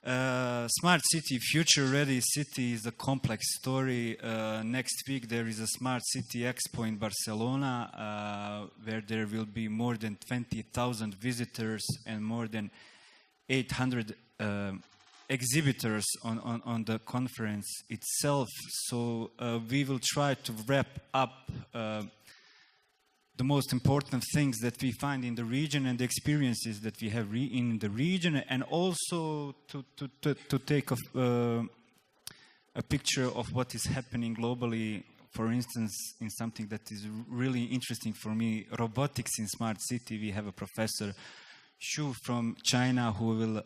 Smart city, future-ready city is a complex story. Next week there is a Smart City Expo in Barcelona, where there will be more than 20,000 visitors and more than 800 exhibitors on the conference itself. So we will try to wrap up the most important things that we find in the region and the experiences that we have in the region, and also to take a picture of what is happening globally. For instance, in something that is really interesting for me, robotics in smart city. We have a professor Xu from China who will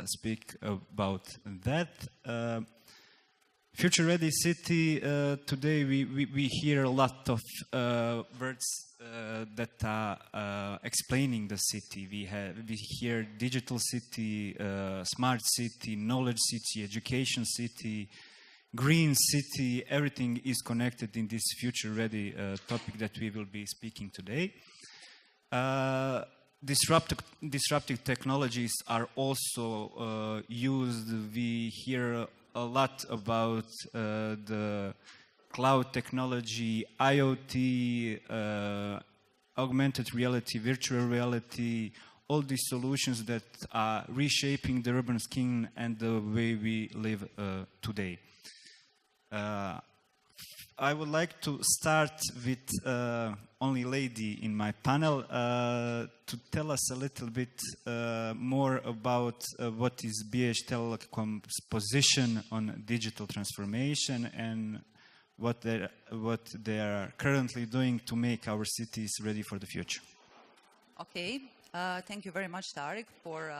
speak about that. Future-ready city, today we hear a lot of words that are explaining the city. We hear digital city, smart city, knowledge city, education city, green city. Everything is connected in this future-ready topic that we will be speaking today. Disruptive technologies are also used. We hear a lot about the cloud technology, IoT, augmented reality, virtual reality, all these solutions that are reshaping the urban skin and the way we live today. I would like to start with only lady in my panel to tell us a little bit more about what is BH Telecom's position on digital transformation and what they are currently doing to make our cities ready for the future. Okay, thank you very much, Tarek, for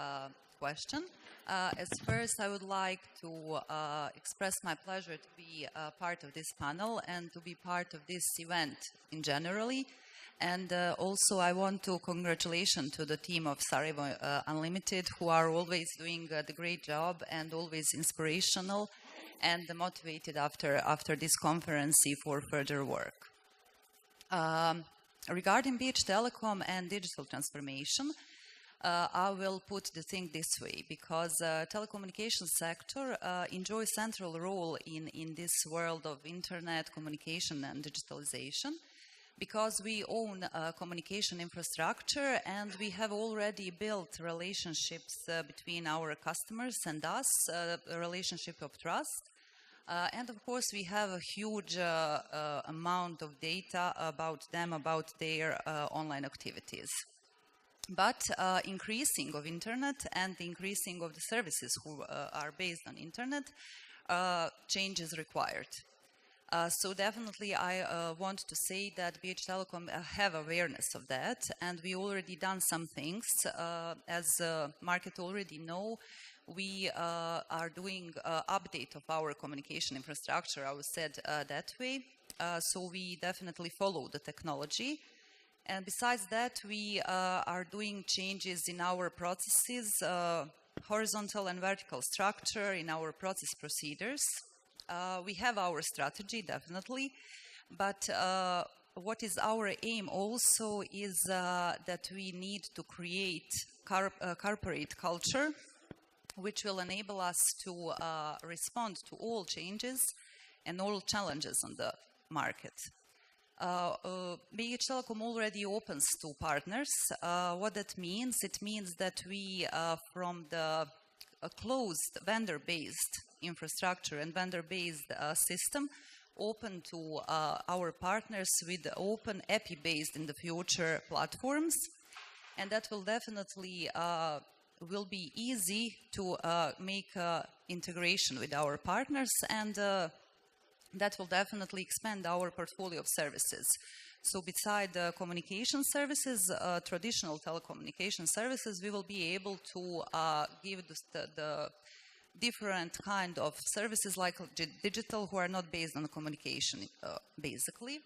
question. As first, I would like to express my pleasure to be part of this panel and to be part of this event in generally. And also, I want to congratulate to the team of Sarajevo Unlimited, who are always doing the great job and always inspirational and motivated after this conference for further work. Regarding BH Telecom and digital transformation, I will put the thing this way, because telecommunications sector enjoys central role in this world of internet communication and digitalization, because we own communication infrastructure and we have already built relationships between our customers and us, a relationship of trust. And of course, we have a huge amount of data about them, about their online activities. But increasing of internet and increasing of the services who are based on internet, change is required. So definitely I want to say that BH Telecom have awareness of that, and we already done some things. As market already know, we are doing update of our communication infrastructure, I would said that way. So we definitely follow the technology. And besides that, we are doing changes in our processes, horizontal and vertical structure in our process procedures. We have our strategy, definitely, but what is our aim also is that we need to create corporate culture, which will enable us to respond to all changes and all challenges on the market. BH Telecom already opens to partners. What that means? It means that we, from the closed vendor-based infrastructure and vendor-based system, open to our partners with open API-based in the future platforms, and that will definitely will be easy to make integration with our partners, and that will definitely expand our portfolio of services. So beside the communication services, traditional telecommunication services, we will be able to give the different kind of services like digital who are not based on communication, basically.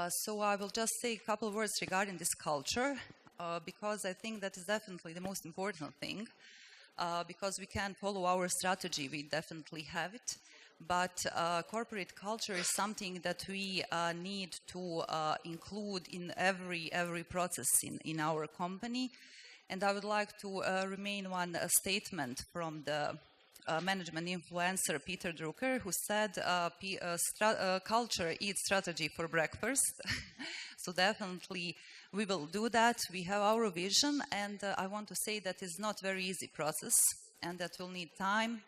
So I will just say a couple of words regarding this culture, because I think that is definitely the most important thing, because we can follow our strategy, we definitely have it. But corporate culture is something that we need to include in every process in our company. And I would like to remain one statement from the management influencer Peter Drucker, who said, culture eats strategy for breakfast. So definitely we will do that. We have our vision, and I want to say that it's not very easy process, and that will need time,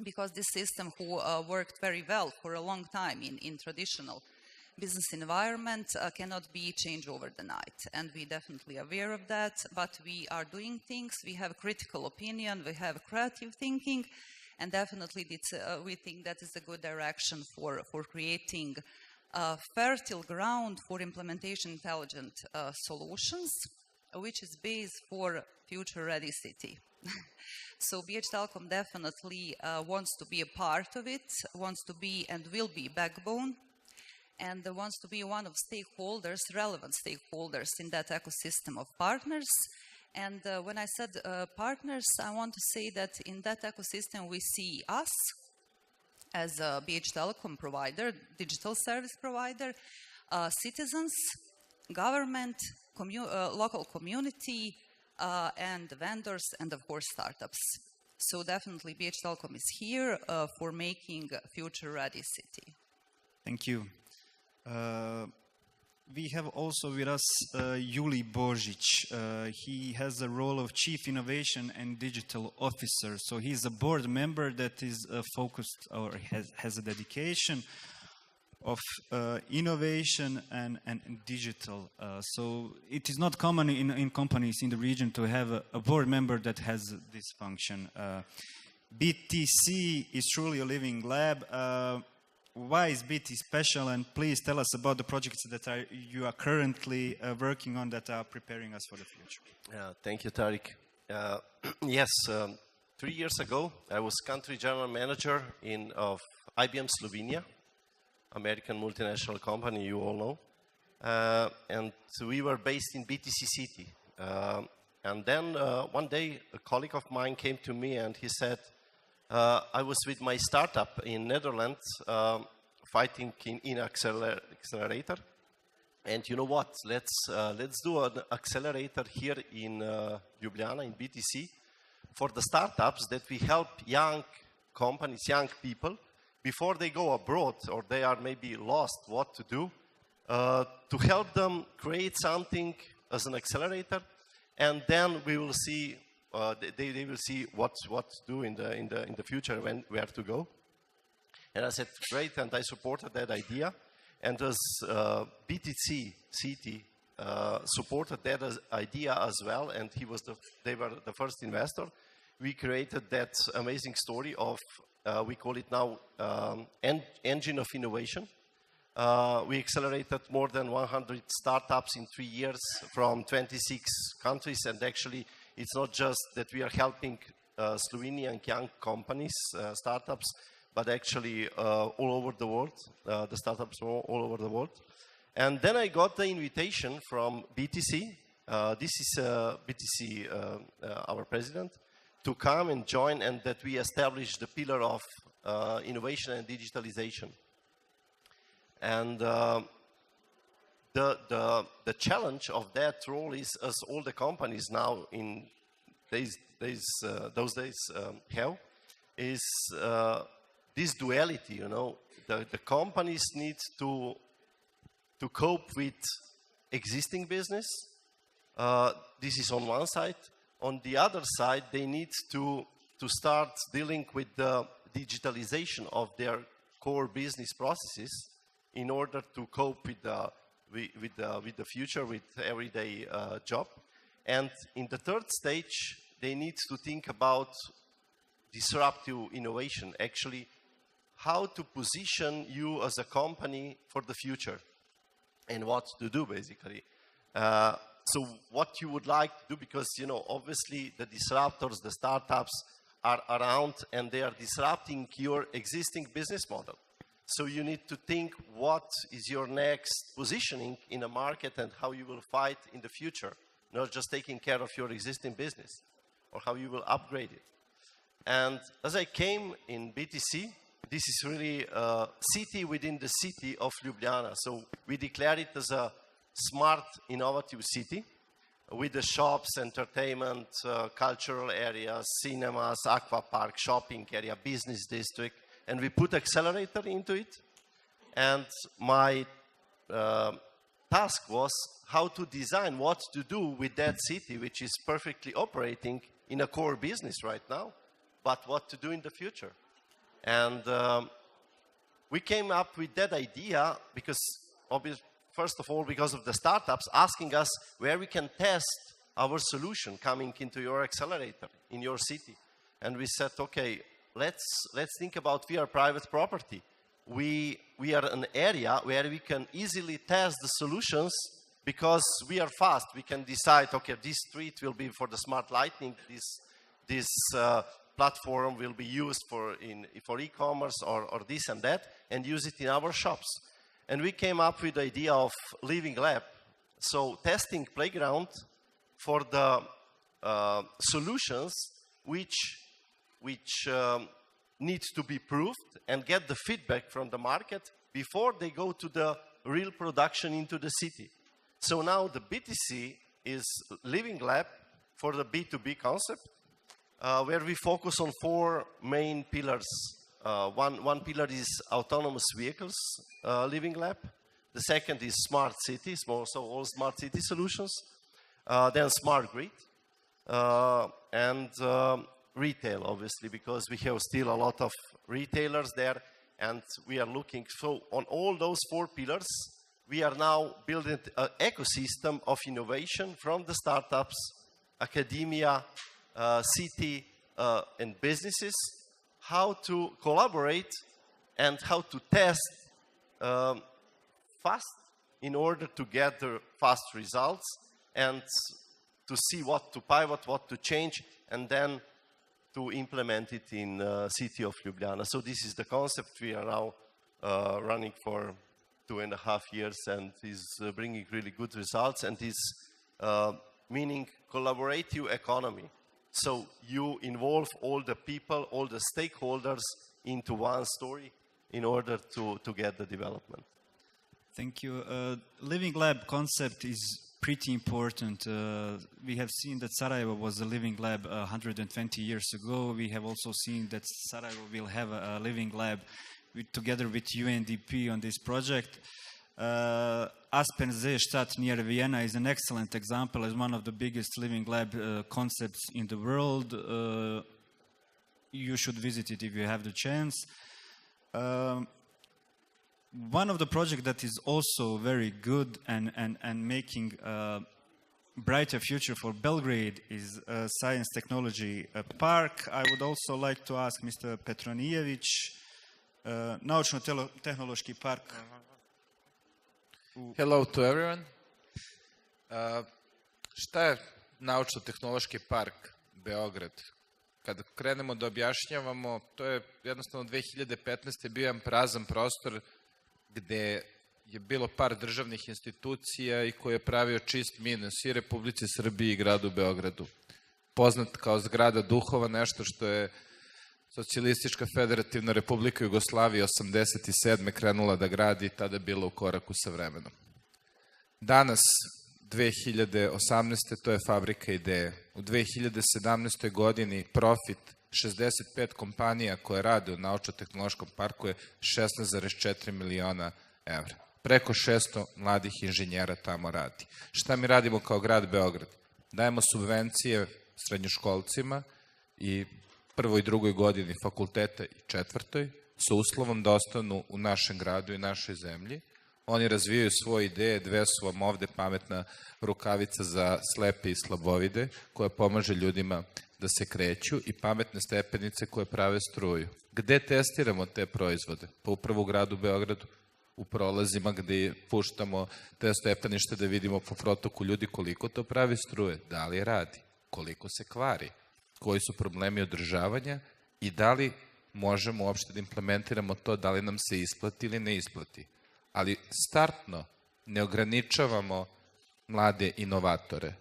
because this system who worked very well for a long time in traditional business environment cannot be changed over the night. And we definitely are aware of that, but we are doing things. We have critical opinion, we have creative thinking, and definitely we think that is a good direction for creating fertile ground for implementation intelligent solutions, which is base for future-ready city. So BH Telecom definitely wants to be a part of it, wants to be and will be backbone, and wants to be one of stakeholders, relevant stakeholders in that ecosystem of partners. And when I said partners, I want to say that in that ecosystem we see us as a BH Telecom provider, digital service provider, citizens, government, local community, and vendors, and of course startups. So definitely BH Telecom is here for making a future-ready city. Thank you. We have also with us Juli Božić. He has the role of Chief Innovation and Digital Officer. So he's a board member that is focused or has a dedication of innovation and digital. So it is not common in companies in the region to have a board member that has this function. BTC is truly a living lab. Why is BT special? And please tell us about the projects that you are currently working on that are preparing us for the future. Thank you, Tariq. Yes, 3 years ago, I was country general manager of IBM Slovenia, American multinational company, you all know. And we were based in BTC City. And then one day, a colleague of mine came to me and he said, I was with my startup in Netherlands fighting in accelerator, and you know what? Let's do an accelerator here in Ljubljana in BTC for the startups that we help young companies, young people before they go abroad or they are maybe lost what to do, to help them create something as an accelerator, and then we will see. They will see what to do in the future, where to go. And I said, great, and I supported that idea. And as BTC City supported that idea as well, and they were the first investor, we created that amazing story of, we call it now engine of innovation. We accelerated more than 100 startups in 3 years from 26 countries, and actually it's not just that we are helping Slovenian young companies, startups, but actually all over the world, the startups all over the world. And then I got the invitation from BTC, this is BTC, our president, to come and join, and that we establish the pillar of innovation and digitalization. And the challenge of that role is, as all the companies now in those days have, is this duality. You know, the companies need to cope with existing business. This is on one side. On the other side, they need to start dealing with the digitalization of their core business processes in order to cope with the future, with everyday job. And in the third stage, they need to think about disruptive innovation, actually how to position you as a company for the future and what to do, basically. So what you would like to do, because, you know, obviously the disruptors, the startups are around and they are disrupting your existing business model. So you need to think what is your next positioning in a market and how you will fight in the future, not just taking care of your existing business, or how you will upgrade it. And as I came in BTC, this is really a city within the city of Ljubljana. So we declare it as a smart, innovative city. with the shops, entertainment, cultural areas, cinemas, aqua park, shopping area, business district, and we put accelerator into it. And my task was how to design what to do with that city, which is perfectly operating in a core business right now, but what to do in the future. And we came up with that idea because, first of all, because of the startups asking us where we can test our solution coming into your accelerator in your city. And we said, okay, let's think about we are private property. We are an area where we can easily test the solutions because we are fast. We can decide, okay, this street will be for the smart lighting, this platform will be used for e-commerce or this and that, and use it in our shops. And we came up with the idea of living lab. So testing playground for the solutions which need to be proved and get the feedback from the market before they go to the real production into the city. So now the BTC is living lab for the B2B concept, where we focus on 4 main pillars. One pillar is autonomous vehicles living lab. The second is smart cities, so all smart city solutions. Then smart grid and retail, obviously, because we have still a lot of retailers there, and we are looking. So on all those 4 pillars, we are now building an ecosystem of innovation from the startups, academia, city, and businesses, how to collaborate and how to test fast in order to get the fast results and to see what to pivot, what to change, and then to implement it in city of Ljubljana. So this is the concept we are now running for 2.5 years, and is bringing really good results, and is meaning collaborative economy. So you involve all the people, all the stakeholders into one story in order to get the development. Thank you. Living lab concept is pretty important. We have seen that Sarajevo was a living lab 120 years ago. We have also seen that Sarajevo will have a living lab together with UNDP on this project. Aspenseestadt near Vienna is an excellent example as one of the biggest living lab concepts in the world. You should visit it if you have the chance. One of the projects that is also very good and making a brighter future for Belgrade is Science Technology Park. I would also like to ask Mr. Petronijević, Naučno-tehnološki park. Hello to everyone. Šta je Naučno-tehnološki park Beograd? Kada krenemo da objašnjavamo, to je jednostavno 2015. bio jedan prazan prostor gde je bilo par državnih institucija i koji je pravio čist minus i Republici Srbiji i gradu Beogradu. Poznat kao zgrada duhova, nešto što je Socijalistička federativna republika Jugoslavije 87. krenula da gradi i tada bila u koraku sa vremenom. Danas, 2018. to je fabrika ideje. U 2017. godini profit 65 kompanija koje rade u Naučno-tehnološkom parku je 16,4 miliona evra. Preko 600 mladih inženjera tamo radi. Šta mi radimo kao grad Beograd? Dajemo subvencije srednjoškolcima i prvoj i drugoj godini fakulteta i četvrtoj sa uslovom da ostanu u našem gradu i našoj zemlji. Oni razvijaju svoje ideje, 2 su vam ovde pametna rukavica za slepe i slabovide koja pomaže ljudima da se kreću i pametne stepenice koje prave struju. Gde testiramo te proizvode? Pa upravo u gradu Beogradu, u prolazima gde puštamo te stepenište da vidimo po protoku ljudi koliko to pravi struje, da li radi, koliko se kvari, koji su problemi održavanja i da li možemo uopšte da implementiramo to, da li nam se isplati ili ne isplati. Ali startno ne ograničavamo mlade inovatore.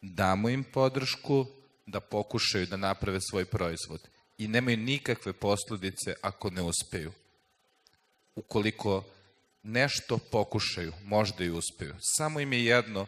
Damo im podršku da pokušaju da naprave svoj proizvod i nemaju nikakve posledice ako ne uspeju. Ukoliko nešto pokušaju, možda i uspeju. Samo im je jedno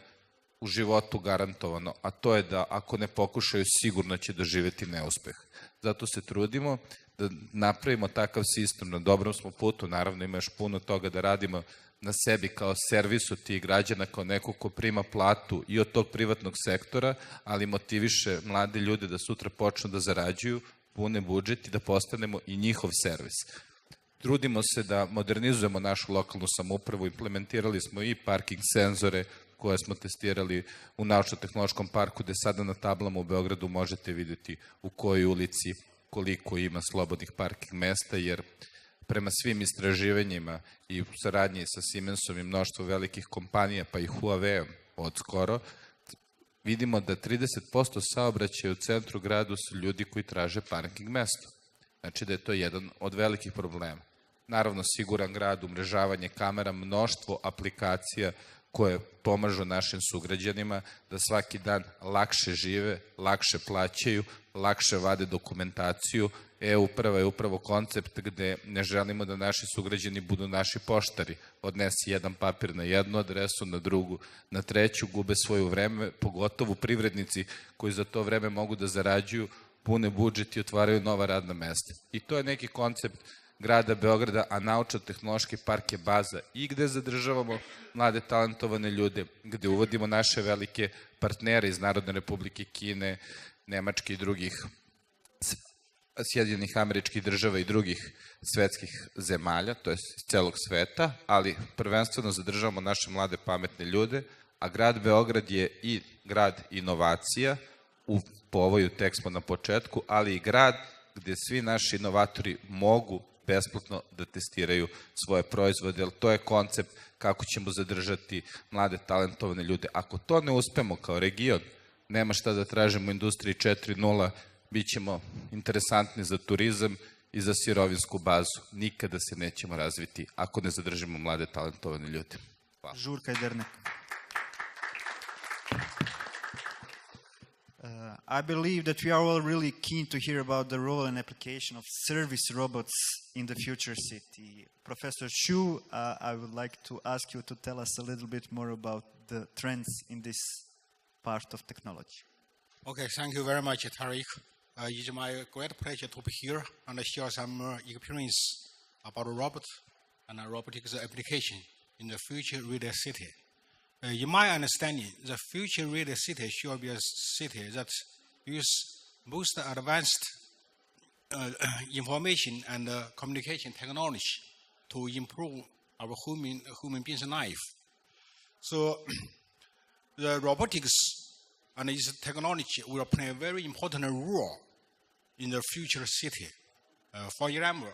u životu garantovano, a to je da ako ne pokušaju, sigurno će doživjeti neuspeh. Zato se trudimo da napravimo takav sistem, na dobrom smo putu, naravno ima još puno toga da radimo na sebi kao servisu tih građana, kao neko ko prima platu i od tog privatnog sektora, ali motiviše mlade ljude da sutra počnu da zarađuju, pune budžet i da postanemo i njihov servis. Trudimo se da modernizujemo našu lokalnu samoupravu, implementirali smo i parking senzore koje smo testirali u Naučno-tehnološkom parku, gde sada na tablama u Beogradu možete vidjeti u kojoj ulici koliko ima slobodnih parking mesta, jer prema svim istraživanjima i u saradnji sa Siemensom i mnoštvo velikih kompanija, pa i Huawei od skoro, vidimo da 30% saobraćaja u centru gradu su ljudi koji traže parking mesto. Znači da je to jedan od velikih problema. Naravno, siguran grad, umrežavanje kamera, mnoštvo aplikacija koje pomažu našim sugrađanima da svaki dan lakše žive, lakše plaćaju, lakše vade dokumentaciju. E-uprava je upravo koncept gde ne želimo da naši sugrađani budu naši poštari. Odnesi jedan papir na jednu adresu, na drugu, na treću, gube svoje vreme, pogotovo privrednici koji za to vreme mogu da zarađuju, pune budžet i otvaraju nova radna mesta. I to je neki koncept grada Beograda, a Naučno-tehnološki park je baza i gde zadržavamo mlade talentovane ljude, gde uvodimo naše velike partnere iz Narodne republike Kine, Nemačke i drugih, Sjedinjenih Američkih Država i drugih svetskih zemalja, to je iz celog sveta, ali prvenstveno zadržavamo naše mlade pametne ljude, a grad Beograd je i grad inovacija, po ovoj tek smo na početku, ali i grad gde svi naši inovatori mogu besplatno da testiraju svoje proizvode, jer to je koncept kako ćemo zadržati mlade talentovane ljude. Ako to ne uspemo kao region, nema šta da tražimo u industriji 4.0, bit ćemo interesantni za turizam i za sirovinsku bazu. Nikada se nećemo razviti ako ne zadržimo mlade talentovane ljude. Hvala. Žurka i Dernek. I believe that we are all really keen to hear about the role and application of service robots in the future city. Professor Xu, I would like to ask you to tell us a little bit more about the trends in this part of technology. Okay, thank you very much, Tariq. It's my great pleasure to be here and share some experience about robots and robotics application in the future real city. In my understanding, the future real city should be a city that uses most advanced information and communication technology to improve our human beings' life. So the robotics and its technology will play a very important role in the future city. For example,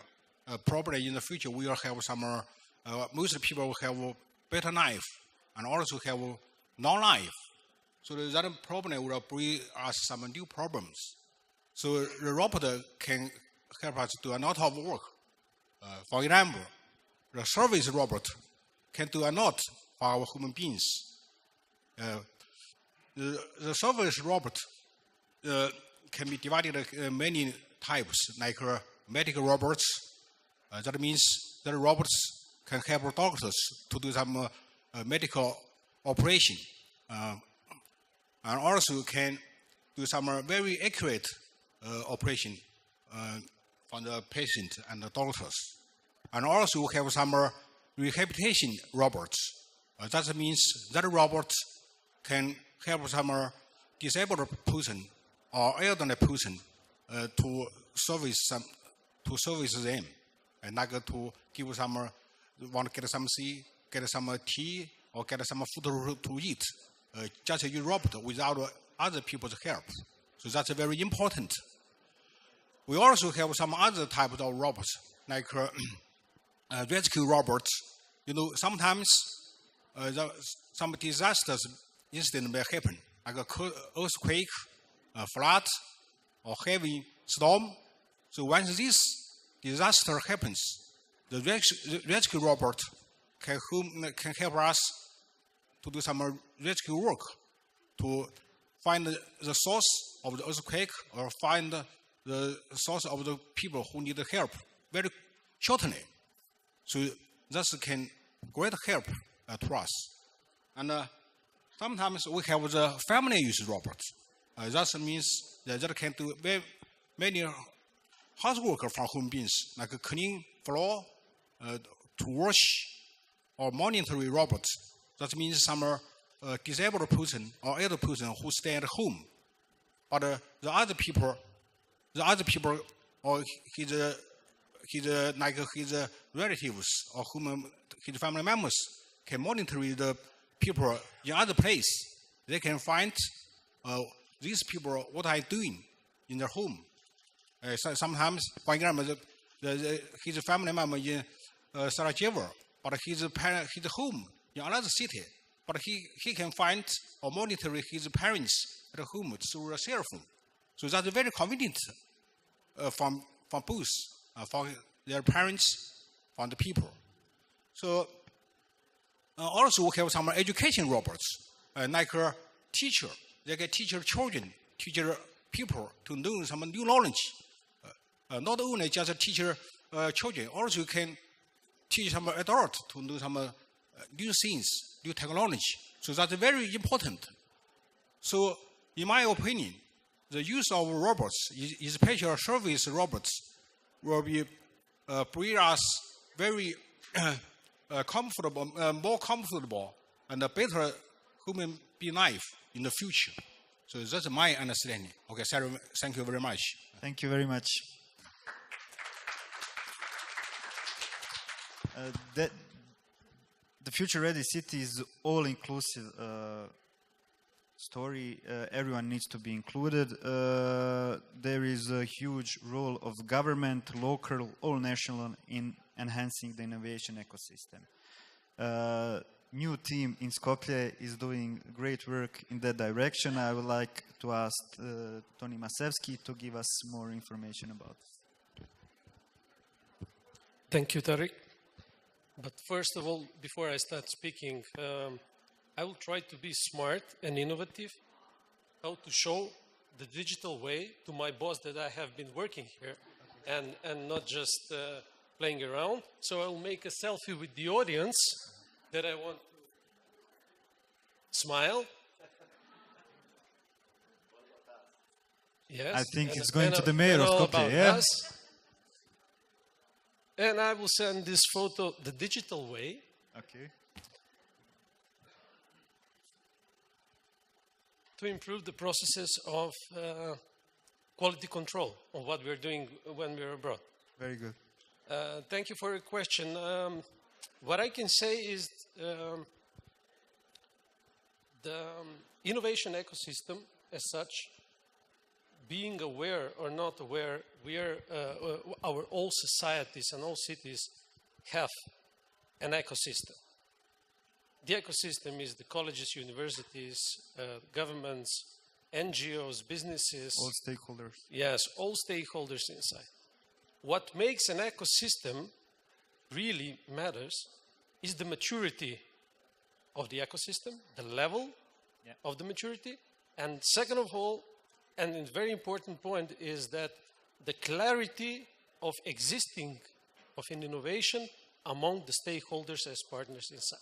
probably in the future we will have some, most people will have better life and also have long life. So that problem will bring us some new problems. So the robot can help us do a lot of work. For example, the service robot can do a lot for our human beings. The service robot can be divided in many types, like medical robots. That means that robots can help doctors to do some medical operation, and also can do some very accurate operation for the patient and the doctors. And also have some rehabilitation robots. That means that robot can help some disabled person or elderly person to service them, and like to give some, want to get some tea or get some food to eat, just use robot without other people's help. So that's very important. We also have some other types of robots, like rescue robots. You know, sometimes some disasters incident may happen, like an earthquake, a flood, or heavy storm. So once this disaster happens, the rescue robot can help us to do some rescue work, to find the source of the earthquake or find the source of the people who need help very shortly. So this can great help to us. And sometimes we have the family use robots. That means that can do very many housework from home beings, like cleaning floor, to wash, or monitoring robots. That means some disabled person or elder person who stay at home, but the other people, or his like his relatives or his family members can monitor the people in other place. They can find these people what are doing in their home. Sometimes, for example, his family member in Sarajevo, but his home in another city, but he can find or monitor his parents at home through a cell phone. So that's very convenient from both, for their parents, from the people. So also we have some education robots, like a teacher. They can teach children, teach people to know some new knowledge. Not only just teach children, also can teach some adults to know some new things, new technology. So that's very important. So in my opinion, the use of robots, especially service robots, will be bring us very comfortable, more comfortable and a better human being life in the future. So that's my understanding. Okay, Sarah, thank you very much. Thank you very much. The Future Ready City is all-inclusive story. Everyone needs to be included. There is a huge role of government, local, all national, in enhancing the innovation ecosystem. New team in Skopje is doing great work in that direction. I would like to ask Tony Masevski to give us more information about this. Thank you, Tariq. But first of all, before I start speaking, I will try to be smart and innovative, how to show the digital way to my boss that I have been working here and not just playing around. So I will make a selfie with the audience that I want to smile. Yes. I think it's going to the mayor of Skopje, yeah? Us. And I will send this photo the digital way. Okay. To improve the processes of quality control of what we're doing when we're abroad. Very good. Thank you for your question. What I can say is the innovation ecosystem as such, being aware or not aware, our all societies and all cities have an ecosystem. The ecosystem is the colleges, universities, governments, NGOs, businesses. All stakeholders. Yes, all stakeholders inside. What makes an ecosystem really matters is the maturity of the ecosystem, the level of the maturity, and second of all, and a very important point is that the clarity of existing of an innovation among the stakeholders as partners inside.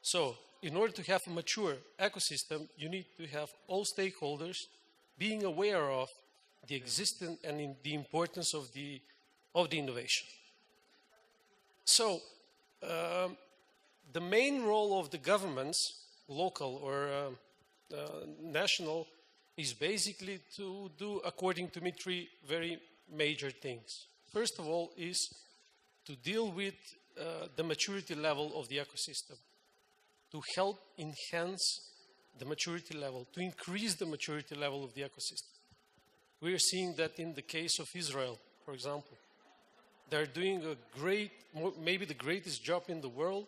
So, in order to have a mature ecosystem, you need to have all stakeholders being aware of the existence and the importance of the innovation. So, the main role of the governments, local or national, is basically to do, according to me, three very major things. First of all is to deal with the maturity level of the ecosystem, to help enhance the maturity level, to increase the maturity level of the ecosystem. We are seeing that in the case of Israel, for example. They're doing a great, maybe the greatest job in the world,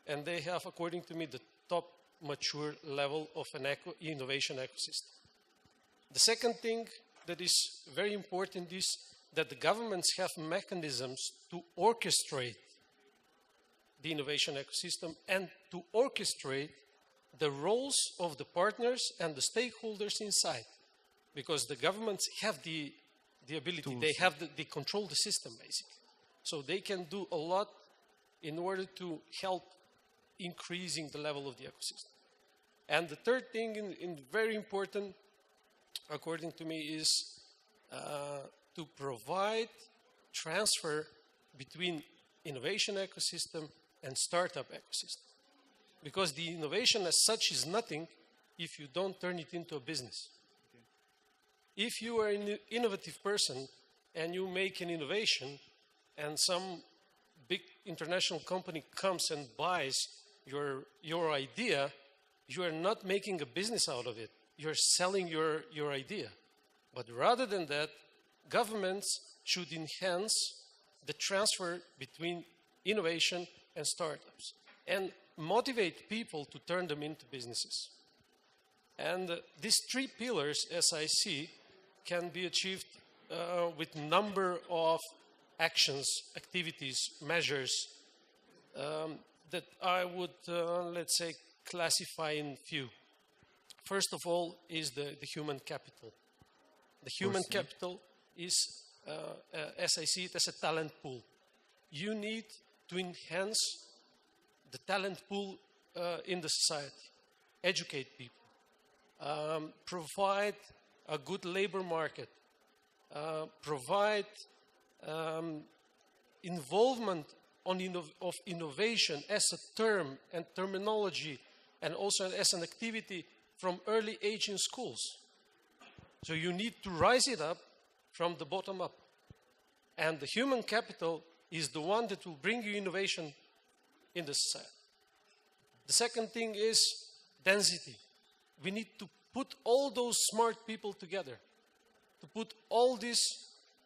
and they have, according to me, the top mature level of an innovation ecosystem. The second thing that is very important is that the governments have mechanisms to orchestrate the innovation ecosystem and to orchestrate the roles of the partners and the stakeholders inside. Because the governments have the ability, they control the system basically. So they can do a lot in order to help increasing the level of the ecosystem. And the third thing, very important, according to me, is to provide transfer between innovation ecosystem and startup ecosystem. Because the innovation as such is nothing if you don't turn it into a business. If you are an innovative person and you make an innovation and some big international company comes and buys your idea, you are not making a business out of it. You're selling your idea. But rather than that, governments should enhance the transfer between innovation and startups and motivate people to turn them into businesses. And these three pillars, as I see, can be achieved with number of actions, activities, measures that I would, let's say, classify in few. First of all is the human capital. The human capital is, as I see it, as a talent pool. You need to enhance the talent pool in the society, educate people, provide a good labor market, provide involvement of innovation as a term and terminology, and also as an activity from early age in schools. So you need to rise it up from the bottom up. And the human capital is the one that will bring you innovation in the society. The second thing is density. We need to put all those smart people together, to put all these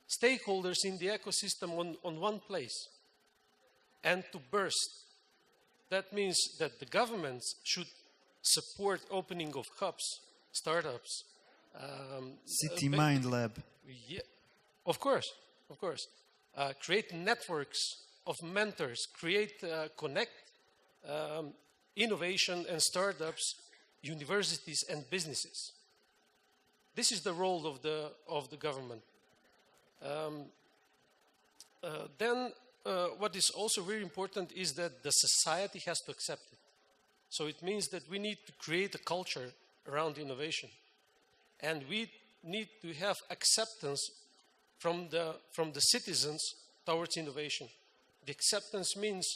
stakeholders in the ecosystem on one place, and to burst. That means that the governments should support opening of hubs, startups. City Mind Lab. Yeah, of course. Create networks of mentors, connect innovation and startups, universities and businesses. This is the role of the government. Then what is also very important is that the society has to accept it. So it means that we need to create a culture around innovation. And we need to have acceptance from the citizens towards innovation. The acceptance means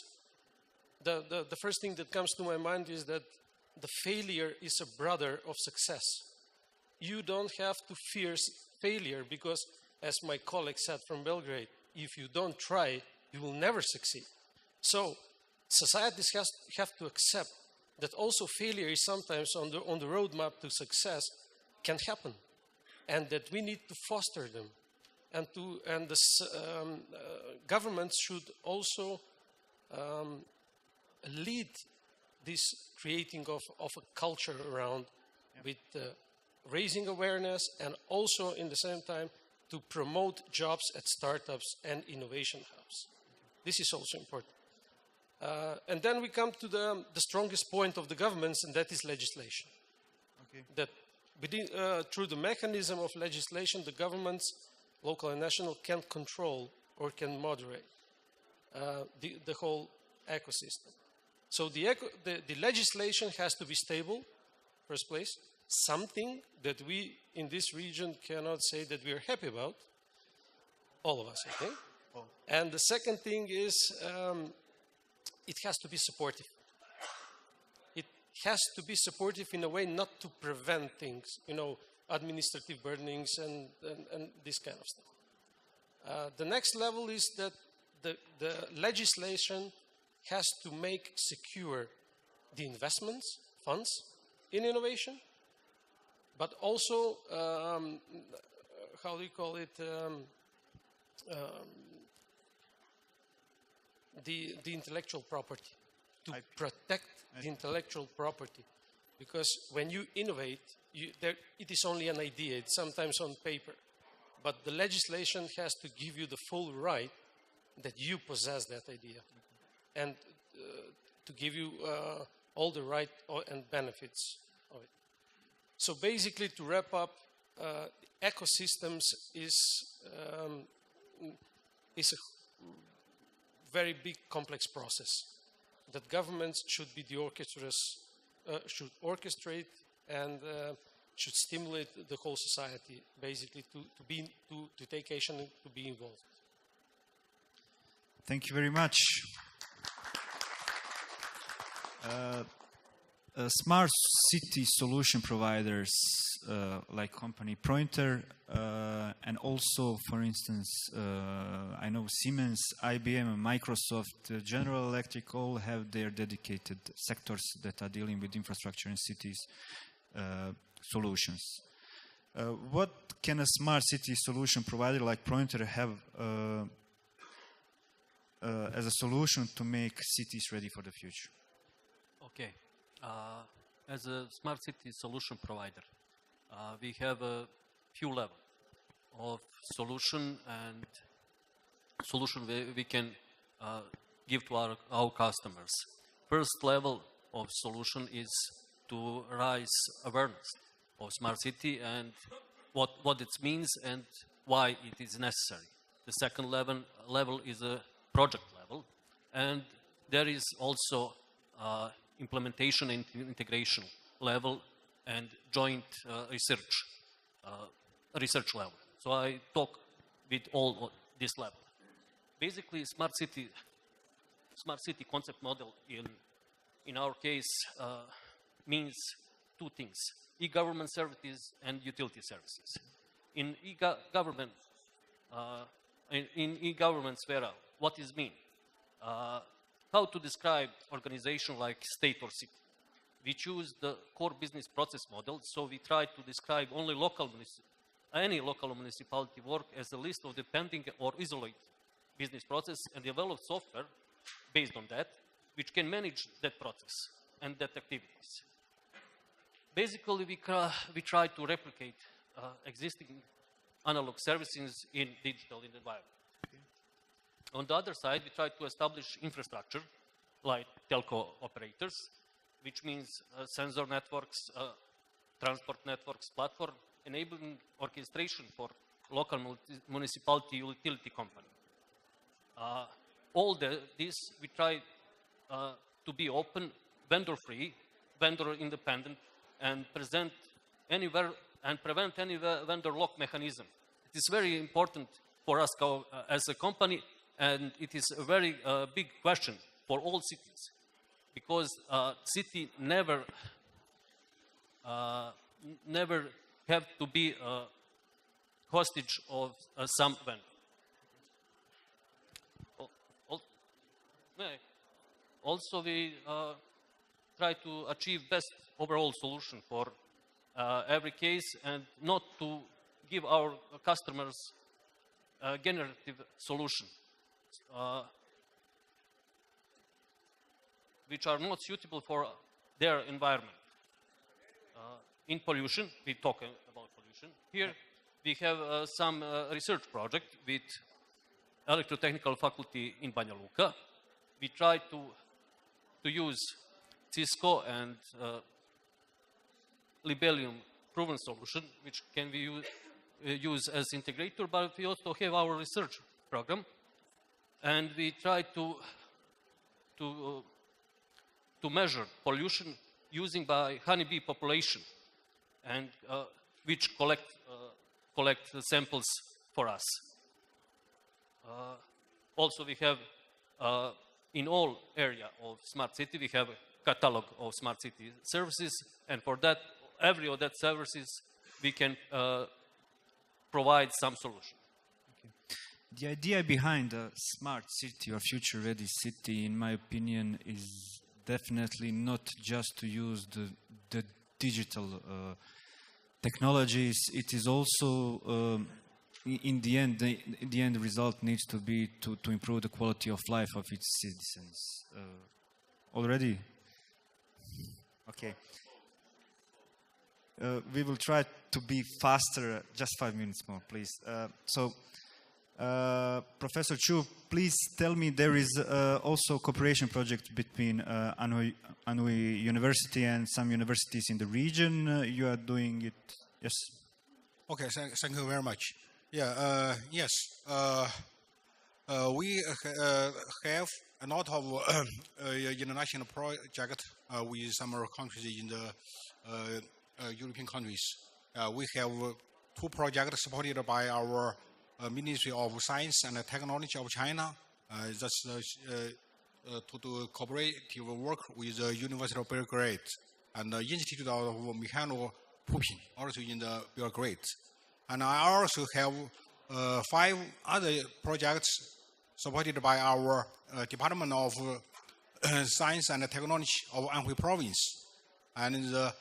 the first thing that comes to my mind is that the failure is a brother of success. You don't have to fear failure because, as my colleague said from Belgrade, if you don't try, you will never succeed. So societies have to accept that also failure is sometimes on the roadmap to success can happen, and that we need to foster them. And the governments should also lead this creating of a culture around with raising awareness, and also in the same time to promote jobs at startups and innovation hubs. This is also important. And then we come to the strongest point of the governments, and that is legislation. Okay. That through the mechanism of legislation, the governments, local and national, can control or can moderate the whole ecosystem. So the legislation has to be stable, first place, something that we in this region cannot say that we are happy about, all of us, I think. Oh. And the second thing is it has to be supportive. It has to be supportive in a way not to prevent things, administrative burnings and this kind of stuff. The next level is that the legislation has to make secure the investments, funds in innovation, but also, how do you call it, the intellectual property, to protect the intellectual property. Because when you innovate, it is only an idea, it's sometimes on paper. But the legislation has to give you the full right that you possess that idea. And to give you all the right and benefits of it. So basically, to wrap up, ecosystems is a very big, complex process that governments should be the orchestras should orchestrate and should stimulate the whole society, basically, to take action and to be involved. Thank you very much. Smart city solution providers like company Pointer and also, for instance, I know Siemens, IBM, and Microsoft, General Electric all have their dedicated sectors that are dealing with infrastructure in cities solutions. What can a smart city solution provider like Pointer have as a solution to make cities ready for the future? Okay. As a smart city solution provider, we have a few levels of solution we can give to our customers. First level of solution is to raise awareness of smart city and what it means and why it is necessary. The second level is a project level, and there is also implementation and integration level and joint research level. So I talk with all this level. Basically, smart city concept model in our case means two things: e-government services and utility services. In e-government, in e-government sphere, what is mean? How to describe organization like state or city. We choose the core business process model, so we try to describe only any local municipality work as a list of depending or isolated business process and develop software based on that, which can manage that process and that activities. Basically, we try to replicate existing analog services in digital environment. On the other side, we try to establish infrastructure like telco operators, which means sensor networks, transport networks, platform, enabling orchestration for local municipality utility company. All this, we try to be open, vendor-free, vendor-independent, and prevent any vendor lock mechanism. It is very important for us as a company, and it is a very big question for all cities, because city never have to be hostage of some vendor. Also, we try to achieve best overall solution for every case and not to give our customers a generative solution which are not suitable for their environment. In pollution, we talk about pollution. Here we have some research project with electrotechnical faculty in Banja Luka. We try to use Cisco and Libelium proven solution, which can be used as integrator, but we also have our research program, and we try to measure pollution using by honeybee population, and which collect samples for us. Also, we have in all area of smart city, we have a catalog of smart city services, and for that, every of that services, we can provide some solution. The idea behind a smart city or future-ready city, in my opinion, is definitely not just to use the digital technologies. It is also, in the end, the end result needs to be to improve the quality of life of its citizens. Already? Okay. We will try to be faster. Just 5 minutes more, please. Professor Chu, please tell me, there is also a cooperation project between Anhui University and some universities in the region. You are doing it, yes? Okay, thank you very much. Yeah, yes. We have a lot of international projects with some countries in the European countries. We have 2 projects supported by our Ministry of Science and Technology of China. That's to do cooperative work with the University of Belgrade and the Institute of Mikhailo Pupin, also in the Belgrade. And I also have 5 other projects supported by our Department of Science and Technology of Anhui Province and the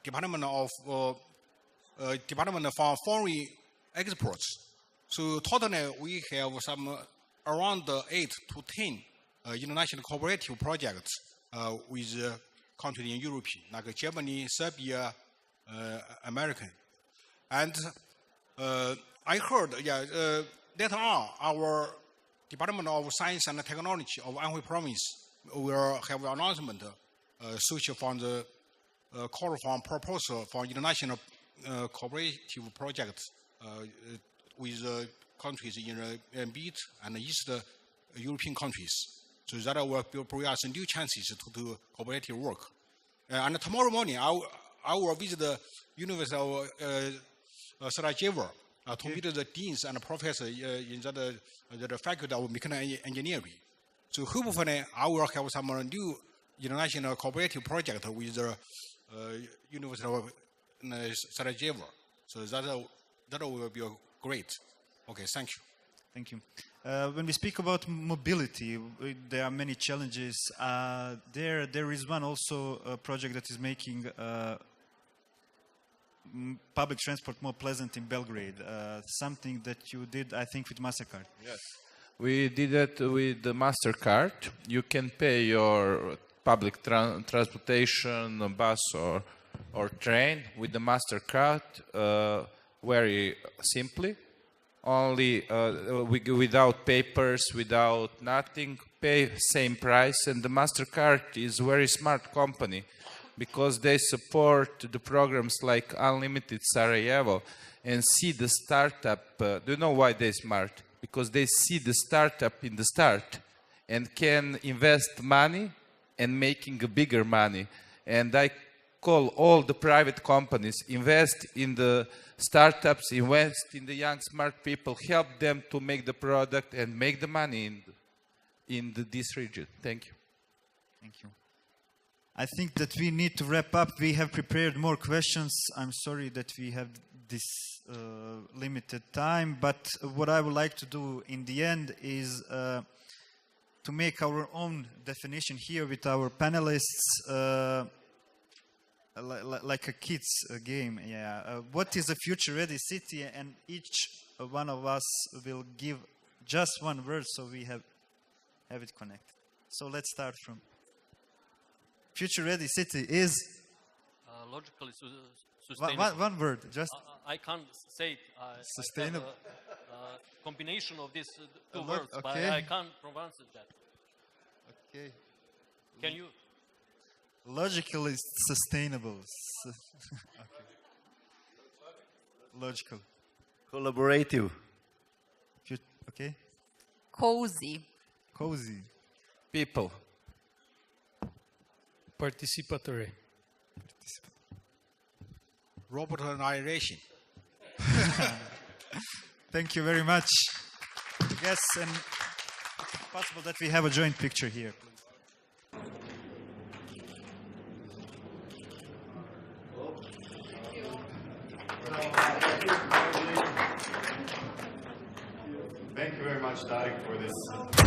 Department for Foreign Exports. So totally we have some around 8 to 10 international cooperative projects with countries in Europe, like Germany, Serbia, America. And I heard, later on, our Department of Science and Technology of Anhui Province will have an announcement search for the call for proposal for international cooperative projects with countries in Mid and East European countries. So that will bring us new chances to do cooperative work. And tomorrow morning, I will visit the University of Sarajevo to meet the deans and professors in the faculty of mechanical engineering. So hopefully, I will have some new international cooperative project with the University of Sarajevo. So that will be great. Okay, thank you. Thank you. When we speak about mobility, there are many challenges. There is one also project that is making public transport more pleasant in Belgrade. Something that you did, I think, with MasterCard. Yes. We did it with the MasterCard. You can pay your public transportation, bus or train with the MasterCard very simply. Only without papers, without nothing, pay same price. And the MasterCard is a very smart company because they support the programs like Unlimited Sarajevo and see the startup. Do you know why they're smart? Because they see the startup in the start and can invest money and making a bigger money. And I call all the private companies, invest in the startups, invest in the young smart people, help them to make the product and make the money in this region. Thank you. Thank you. I think that we need to wrap up. We have prepared more questions. I'm sorry that we have this limited time, but what I would like to do in the end is to make our own definition here with our panelists, like a kids game. What is a future-ready city? And each one of us will give just one word so we have it connected. So let's start from future-ready city is logically sustainable. One word, just I can't say it. sustainable. Combination of these two words, okay. but I can't pronounce that. Okay. Can you? Logically sustainable. Okay. Logical. Collaborative. Okay. Cozy. Cozy. People. Participatory. Robot annihilation. Thank you very much. Yes, and if possible that we have a joint picture here, please. Thank you very much, Tarek, for this